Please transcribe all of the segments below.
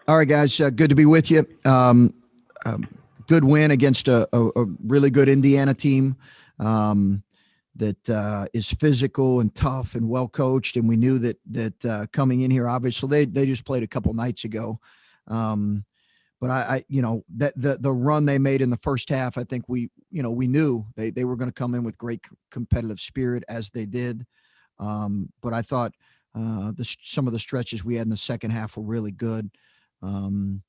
All right, guys. Good to be with you. Um, Good win against a really good Indiana team that is physical and tough and well coached. And we knew that coming in here, obviously they just played a couple nights ago. Um, but that the run they made in the first half, I think we knew they were going to come in with great competitive spirit as they did. But I thought some of the stretches we had in the second half were really good. Um,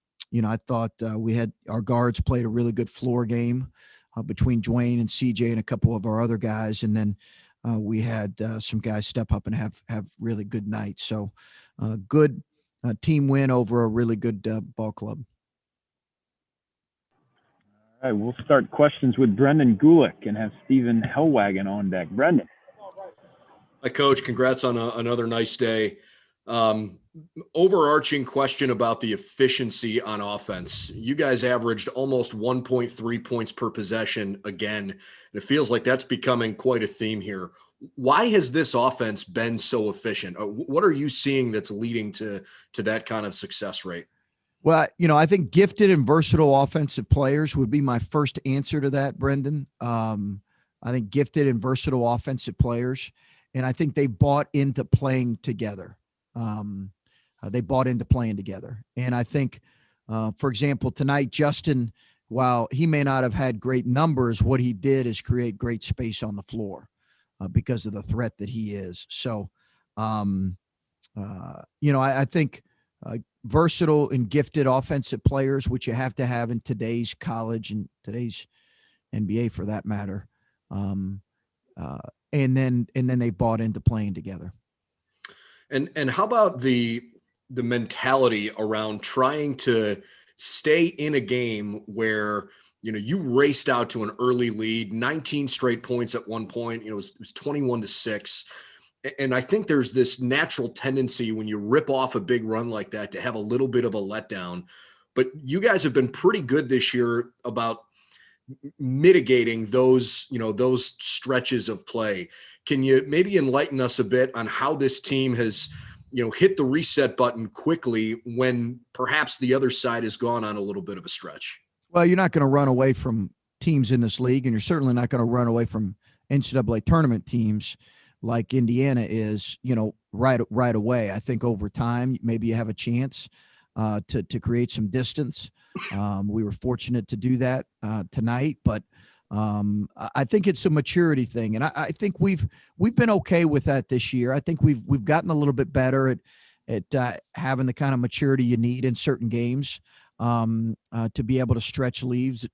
I thought we had our guards played a really good floor game between Dwayne and CJ and a couple of our other guys, and then we had some guys step up and have really good nights. So good team win over a really good ball club. All right, we'll start questions with Brendan Gulick and have Stephen Hellwagon on deck. Brendan. Hi, Coach. Congrats on another nice day. Overarching question about the efficiency on offense. You guys averaged almost 1.3 points per possession again. And it feels like that's becoming quite a theme here. Why has this offense been so efficient? What are you seeing that's leading to that kind of success rate? Well, I think gifted and versatile offensive players would be my first answer to that, Brendan. I think gifted and versatile offensive players, and I think they bought into playing together. They bought into playing together. And I think, for example, tonight, Justin, while he may not have had great numbers, what he did is create great space on the floor because of the threat that he is. So, I think versatile and gifted offensive players, which you have to have in today's college and today's NBA for that matter. And then they bought into playing together. And how about the mentality around trying to stay in a game where, you raced out to an early lead, 19 straight points at one point, it was 21-6. And I think there's this natural tendency when you rip off a big run like that to have a little bit of a letdown. But you guys have been pretty good this year about mitigating those stretches of play. Can you maybe enlighten us a bit on how this team has, hit the reset button quickly when perhaps the other side has gone on a little bit of a stretch? Well, you're not going to run away from teams in this league, and you're certainly not going to run away from NCAA tournament teams like Indiana is, right away. I think over time, maybe you have a chance to create some distance. We were fortunate to do that tonight, but I think it's a maturity thing, and I think we've been okay with that this year. I think we've gotten a little bit better at having the kind of maturity you need in certain games to be able to stretch leads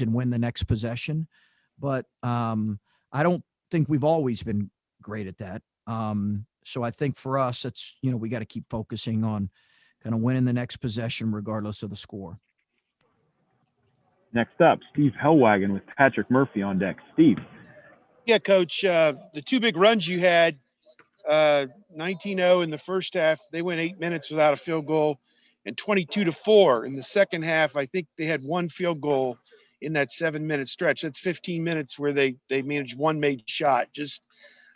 and win the next possession. But I don't think we've always been great at that. So I think for us, it's we got to keep focusing on kind of winning the next possession regardless of the score. Next up, Steve Hellwagon with Patrick Murphy on deck. Steve. Yeah, Coach, the two big runs you had, 19-0 in the first half, they went 8 minutes without a field goal, and 22-4 in the second half. I think they had one field goal in that 7-minute stretch. That's 15 minutes where they managed one made shot.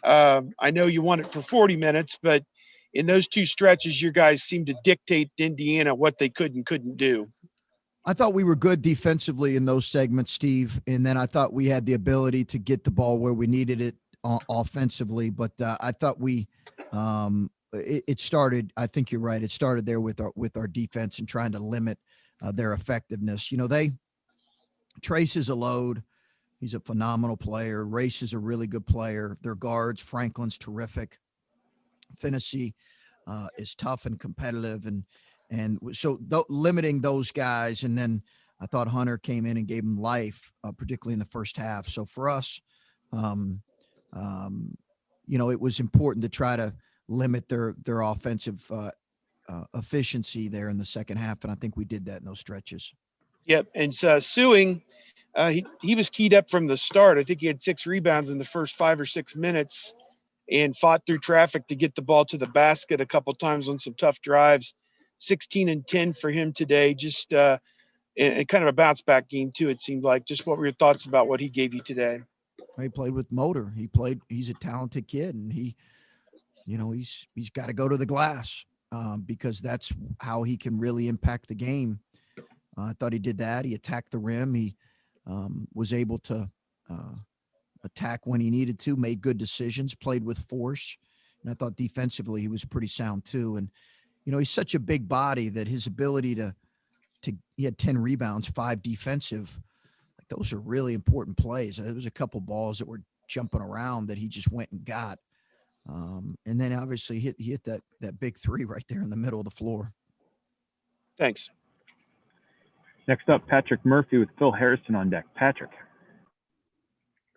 I know you won it for 40 minutes, but in those two stretches, your guys seemed to dictate to Indiana what they could and couldn't do. I thought we were good defensively in those segments, Steve, and then I thought we had the ability to get the ball where we needed it offensively. But I thought it started. I think you're right. It started there with our defense and trying to limit their effectiveness. Trace is a load. He's a phenomenal player. Race is a really good player. Their guards, Franklin's terrific. Finney is tough and competitive, and so limiting those guys. And then I thought Hunter came in and gave him life, particularly in the first half. So for us, it was important to try to limit their offensive efficiency there in the second half, and I think we did that in those stretches. Yep, and Suing, he was keyed up from the start. I think he had 6 rebounds in the first 5 or 6 minutes and fought through traffic to get the ball to the basket a couple times on some tough drives. 16 and 10 for him today. Just and kind of a bounce back game too, it seemed like. Just what were your thoughts about what he gave you today? He played with motor. He's a talented kid, and he's got to go to the glass. because that's how he can really impact the game. I thought he did that. He attacked the rim. He was able to attack when he needed to, made good decisions, played with force. And I thought defensively he was pretty sound too. And, he's such a big body that his ability he had 10 rebounds, 5 defensive. Like those are really important plays. There was a couple balls that were jumping around that he just went and got. And then obviously he hit that big 3 right there in the middle of the floor. Thanks. Next up, Patrick Murphy with Phil Harrison on deck. Patrick.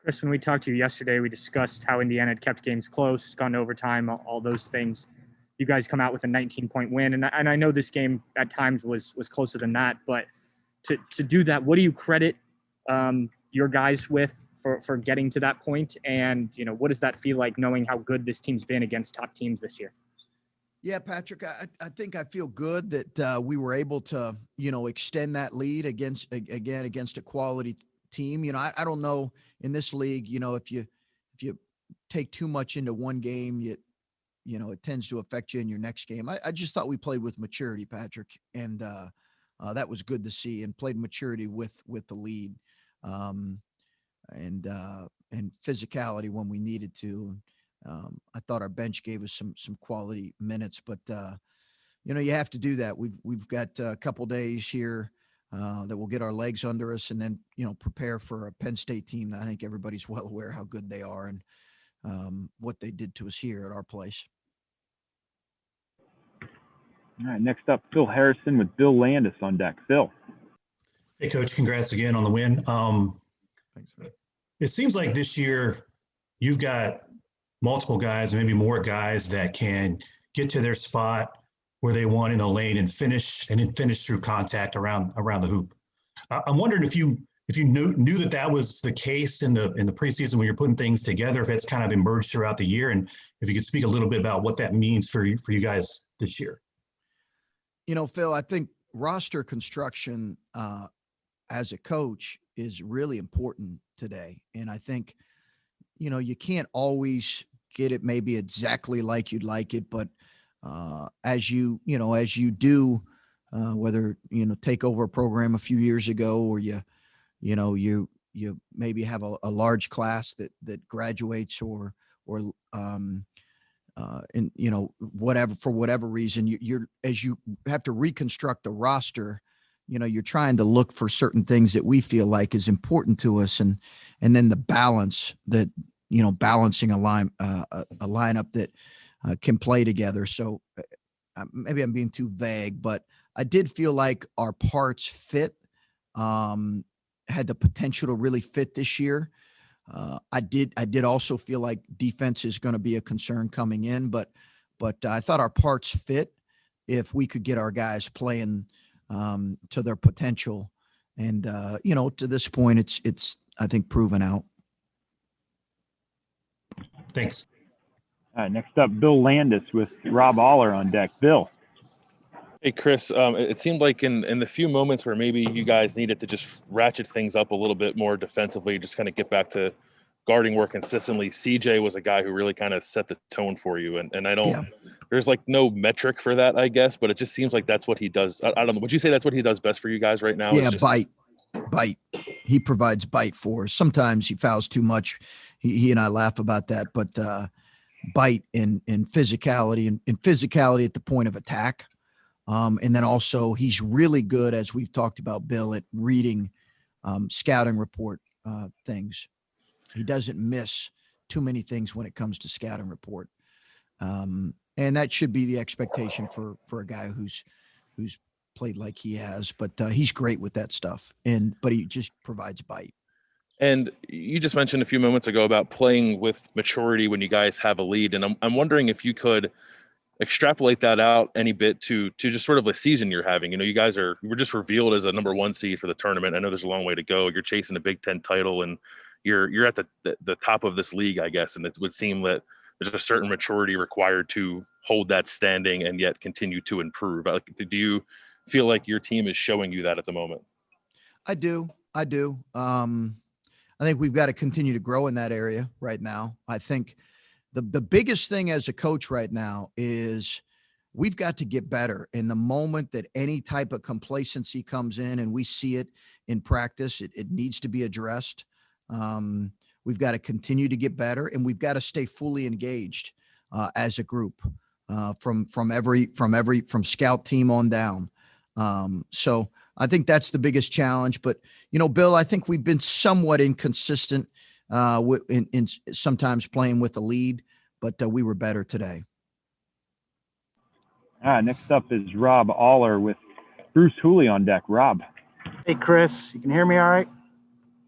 Chris, when we talked to you yesterday, we discussed how Indiana had kept games close, gone to overtime, all those things. You guys come out with a 19-point win. And I know this game at times was closer than that, but to do that, what do you credit your guys with for getting to that point? And, what does that feel like knowing how good this team's been against top teams this year? Yeah, Patrick, I think I feel good that we were able to, extend that lead against a quality team. I don't know in this league, if you take too much into one game, it tends to affect you in your next game. I just thought we played with maturity, Patrick, and that was good to see, and played maturity with the lead, and physicality when we needed to. I thought our bench gave us some quality minutes, but you have to do that. We've got a couple days here that will get our legs under us, and then prepare for a Penn State team that I think everybody's well aware how good they are and what they did to us here at our place. All right, next up, Phil Harrison with Bill Landis on deck. Phil. Hey, Coach, congrats again on the win. Thanks, man. It seems like this year you've got multiple guys, maybe more guys that can get to their spot where they want in the lane and finish through contact around the hoop. I'm wondering if you knew that was the case in the preseason when you're putting things together, if it's kind of emerged throughout the year, and if you could speak a little bit about what that means for you guys this year. Phil, I think roster construction as a coach is really important today. And I think, you can't always get it maybe exactly like you'd like it, but as you do, whether, take over a program a few years ago, or you maybe have a large class that graduates or and whatever, for whatever reason, you're as you have to reconstruct the roster, you're trying to look for certain things that we feel like is important to us, and then the balance that, balancing a lineup that can play together. So maybe I'm being too vague, but I did feel like our parts fit, had the potential to really fit this year. I did also feel like defense is going to be a concern coming in, but I thought our parts fit if we could get our guys playing to their potential. And, to this point, it's, I think, proven out. Thanks. All right, next up, Bill Landis with Rob Aller on deck. Bill. Hey, Chris, it seemed like in the few moments where maybe you guys needed to just ratchet things up a little bit more defensively, just kind of get back to guarding work consistently, CJ was a guy who really kind of set the tone for you. And I don't, there's like no metric for that, I guess, but it just seems like that's what he does. I don't know. Would you say that's what he does best for you guys right now? Yeah, bite. He provides bite for us. Sometimes he fouls too much. He and I laugh about that, but bite and physicality and physicality at the point of attack. And then also he's really good, as we've talked about, Bill, at reading scouting report things. He doesn't miss too many things when it comes to scouting report. And that should be the expectation for a guy who's played like he has, but he's great with that stuff. But he just provides bite. And you just mentioned a few moments ago about playing with maturity when you guys have a lead. And I'm wondering if you could extrapolate that out any bit to just sort of the season you're having. You guys were just revealed as a number 1 seed for the tournament. I know there's a long way to go. You're chasing a Big Ten title, and you're at the top of this league, I guess. And it would seem that there's a certain maturity required to hold that standing and yet continue to improve. Do you feel like your team is showing you that at the moment? I do. I think we've got to continue to grow in that area right now. I think the biggest thing as a coach right now is we've got to get better. And the moment that any type of complacency comes in, and we see it in practice, it needs to be addressed. We've got to continue to get better, and we've got to stay fully engaged as a group from scout team on down. So I think that's the biggest challenge. But Bill, I think we've been somewhat inconsistent in sometimes playing with the lead, but we were better today. Next up is Rob Aller with Bruce Hooley on deck. Rob. Hey, Chris, you can hear me all right?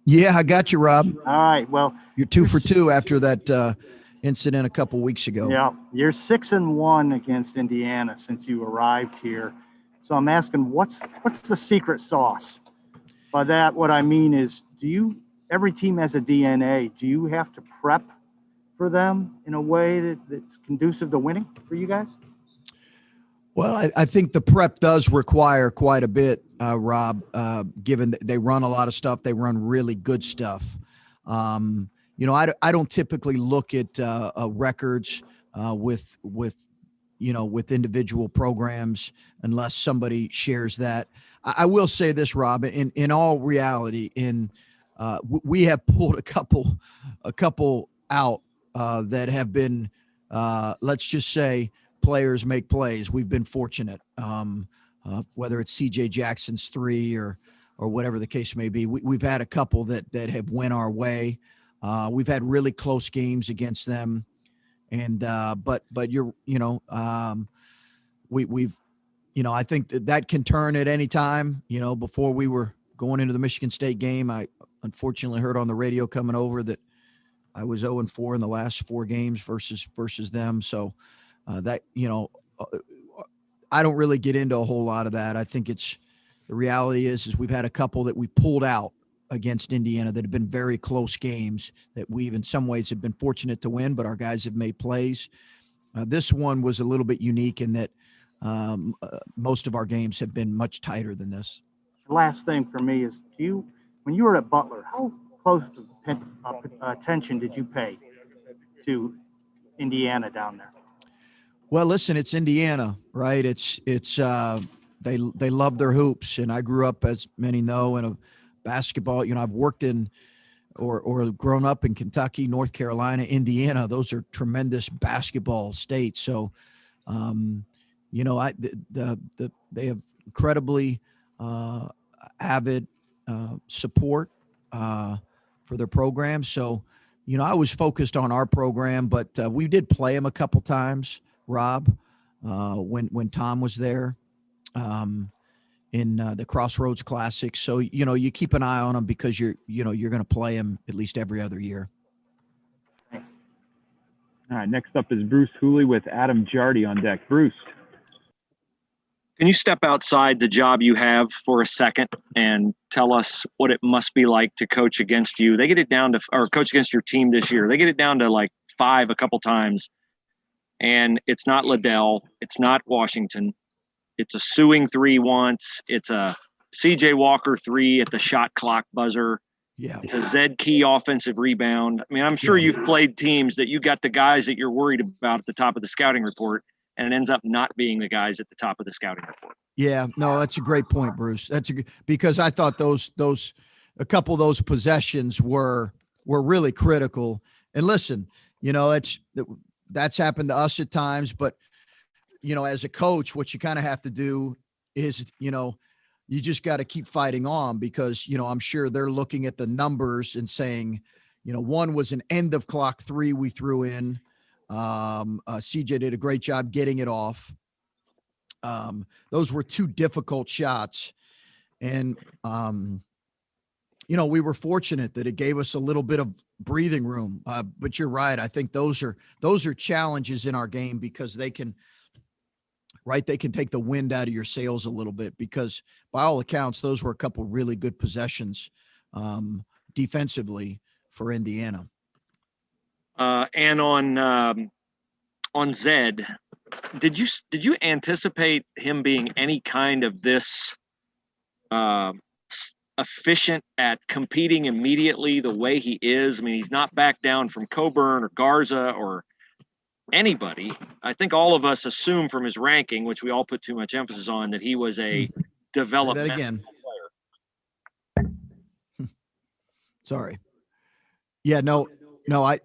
Yeah, I got you, Rob. All right. Well, you're 2 for 2 after that incident a couple weeks ago. Yeah, you're 6-1 against Indiana since you arrived here. So I'm asking, what's the secret sauce? By that, what I mean is, every team has a DNA. Do you have to prep for them in a way that's conducive to winning for you guys? Well, I think the prep does require quite a bit, Rob, given that they run a lot of stuff. They run really good stuff. I don't typically look at records with individual programs unless somebody shares that. I will say this, Rob, in all reality, we have pulled a couple out that have been, let's just say, players make plays. We've been fortunate, whether it's CJ Jackson's 3 or whatever the case may be. We've had a couple that have went our way. We've had really close games against them, and but we've I think that can turn at any time. Before we were going into the Michigan State game, I unfortunately heard on the radio coming over that I was 0-4 in the last 4 games versus them. So. I don't really get into a whole lot of that. I think the reality is we've had a couple that we pulled out against Indiana that have been very close games that we've in some ways have been fortunate to win, but our guys have made plays. This one was a little bit unique in that most of our games have been much tighter than this. The last thing for me is, when you were at Butler, how close attention did you pay to Indiana down there? Well, listen, it's Indiana, right? It's they love their hoops, and I grew up, as many know, in a basketball. I've worked in or grown up in Kentucky, North Carolina, Indiana. Those are tremendous basketball states. So, they have incredibly avid support for their program. So, I was focused on our program, but we did play them a couple times, Rob, when Tom was there in the Crossroads Classic. So, you keep an eye on them because you're going to play them at least every other year. Thanks. All right, next up is Bruce Hooley with Adam Jardy on deck. Bruce. Can you step outside the job you have for a second and tell us what it must be like to coach against you? They get it down to, or coach against your team this year. They get it down to like 5 a couple times. And it's not Liddell. It's not Washington. It's a suing 3 once. It's a CJ Walker 3 at the shot clock buzzer. Yeah. It's a Zed Key offensive rebound. I mean, I'm sure you've played teams that you got the guys that you're worried about at the top of the scouting report, and it ends up not being the guys at the top of the scouting report. Yeah, no, that's a great point, Bruce. Because I thought a couple of those possessions were really critical. And listen, that's happened to us at times, but as a coach, what you kind of have to do is, you just got to keep fighting on because, I'm sure they're looking at the numbers and saying, one was an end of clock 3 we threw in. CJ did a great job getting it off. Those were 2 difficult shots. And, we were fortunate that it gave us a little bit of breathing room. But you're right. I think those are challenges in our game because they can take the wind out of your sails a little bit because by all accounts, those were a couple really good possessions defensively for Indiana. And on Zed, did you anticipate him being any kind of this efficient at competing immediately the way he is? I mean, he's not back down from Coburn or Garza or anybody. I think all of us assume from his ranking, which we all put too much emphasis on, that he was a Say that developmental again. player. Sorry. Yeah, no,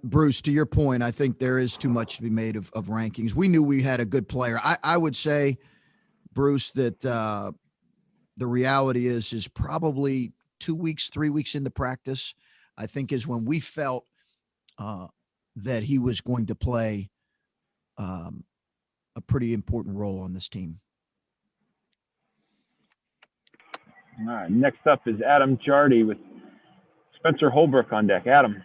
Bruce, to your point, I think there is too much to be made of rankings. We knew we had a good player. I would say, Bruce, that the reality is probably 2 weeks, 3 weeks into practice, I think is when we felt that he was going to play a pretty important role on this team. All right. Next up is Adam Jardy with Spencer Holbrook on deck. Adam.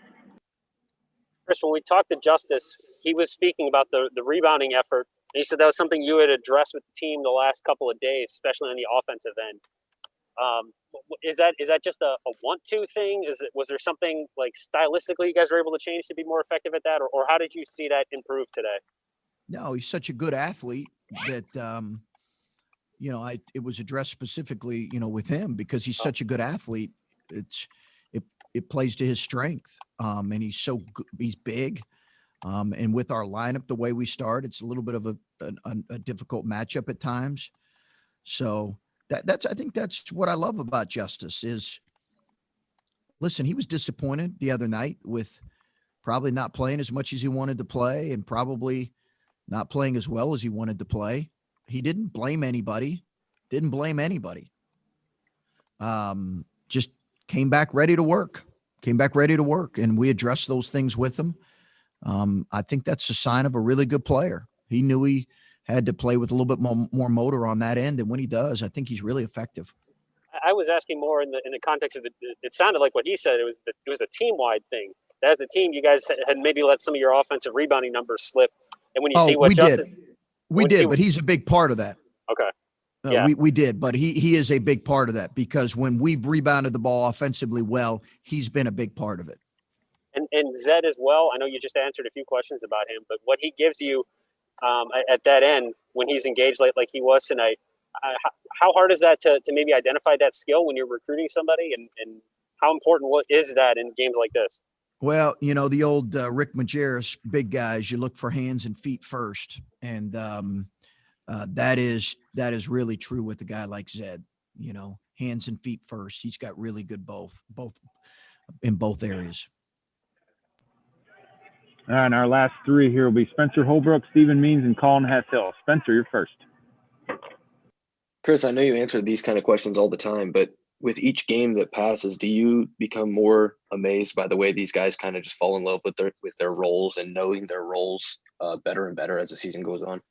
Chris, when we talked to Justice, he was speaking about the rebounding effort. And he said that was something you had addressed with the team the last couple of days, especially on the offensive end. Is that just a want-to thing? Was there something like stylistically you guys were able to change to be more effective at that, or how did you see that improve today? No, he's such a good athlete that it was addressed specifically, with him because he's such a good athlete. It plays to his strength, and he's so good, he's big, and with our lineup the way we start, it's a little bit of a difficult matchup at times. So I think that's what I love about Justice is, listen, he was disappointed the other night with probably not playing as much as he wanted to play and probably not playing as well as he wanted to play. He didn't blame anybody. Just came back ready to work, and we addressed those things with him. I think that's a sign of a really good player. He knew he had to play with a little bit more motor on that end, and when he does, I think he's really effective. I was asking more in the context of it sounded like what he said. It was a team-wide thing. As a team, you guys had maybe let some of your offensive rebounding numbers slip. And when you see what Justin, we did, but he's a big part of that. Okay. Yeah. We did, but he is a big part of that because when we've rebounded the ball offensively well, he's been a big part of it. And Zed as well. I know you just answered a few questions about him, but what he gives you at that end when he's engaged like he was tonight, how hard is that to maybe identify that skill when you're recruiting somebody, and how important is that in games like this? Well, the old Rick Majerus, big guys, you look for hands and feet first. And that is really true with a guy like Zed, hands and feet first. He's got really good both in both areas. All right, and our last three here will be Spencer Holbrook, Stephen Means, and Colin Hassell. Spencer, you're first. Chris, I know you answer these kind of questions all the time, but with each game that passes, do you become more amazed by the way these guys kind of just fall in love with their roles and knowing their roles better and better as the season goes on?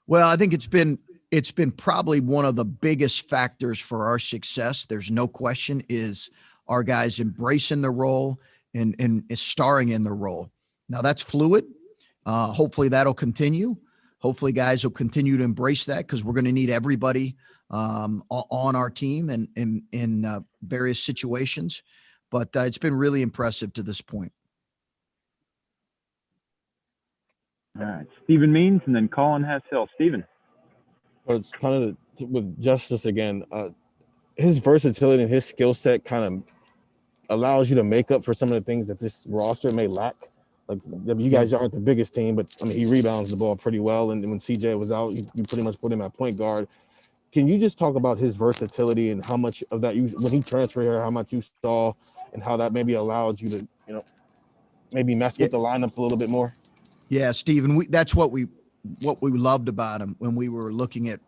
Well, I think it's been probably one of the biggest factors for our success. There's no question is our guys embracing the role and starring in the role. Now that's fluid. Hopefully that'll continue. Hopefully guys will continue to embrace that because we're going to need everybody on our team and in various situations. But it's been really impressive to this point. All right, Stephen Means and then Colin Hassell. Stephen. Well, it's kind of with Justice again. His versatility and his skill set kind of allows you to make up for some of the things that this roster may lack. Like, you guys aren't the biggest team, but I mean, he rebounds the ball pretty well. And when CJ was out, you pretty much put him at point guard. Can you just talk about his versatility and how much of that when he transferred here, how much you saw and how that maybe allowed you to, maybe mess with the lineup a little bit more? Yeah, Stephen, that's what we loved about him when we were looking at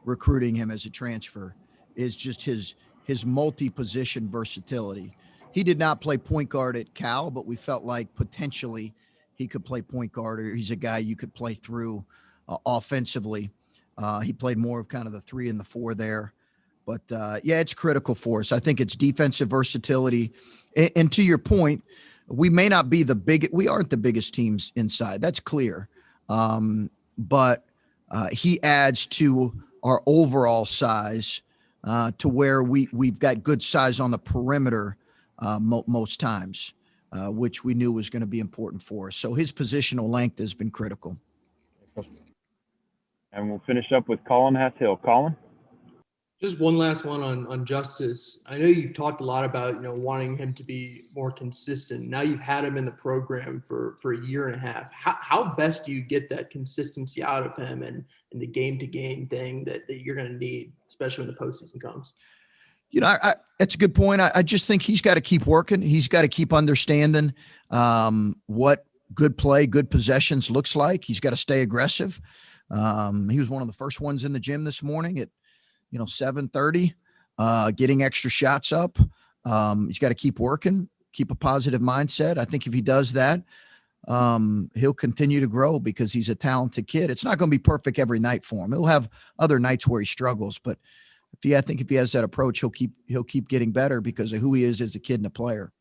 recruiting him as a transfer is just his multi-position versatility. He did not play point guard at Cal, but we felt like potentially he could play point guard, or he's a guy you could play through offensively. He played more of kind of the 3 and the 4 there. But, it's critical for us. I think it's defensive versatility. And to your point, we may not be we aren't the biggest teams inside. That's clear. But he adds to our overall size to where we've got good size on the perimeter most times, which we knew was going to be important for us. So his positional length has been critical. And we'll finish up with Colin Hassell. Colin? Just one last one on Justice. I know you've talked a lot about, wanting him to be more consistent. Now you've had him in the program for a year and a half. How best do you get that consistency out of him and the game-to-game thing that you're going to need, especially when the postseason comes? That's a good point. I just think he's got to keep working. He's got to keep understanding what good play, good possessions looks like. He's got to stay aggressive. He was one of the first ones in the gym this morning at 7:30, getting extra shots up. He's got to keep working, keep a positive mindset. I think if he does that, he'll continue to grow because he's a talented kid. It's not going to be perfect every night for him. He'll have other nights where he struggles, but I think if he has that approach, he'll keep getting better because of who he is as a kid and a player.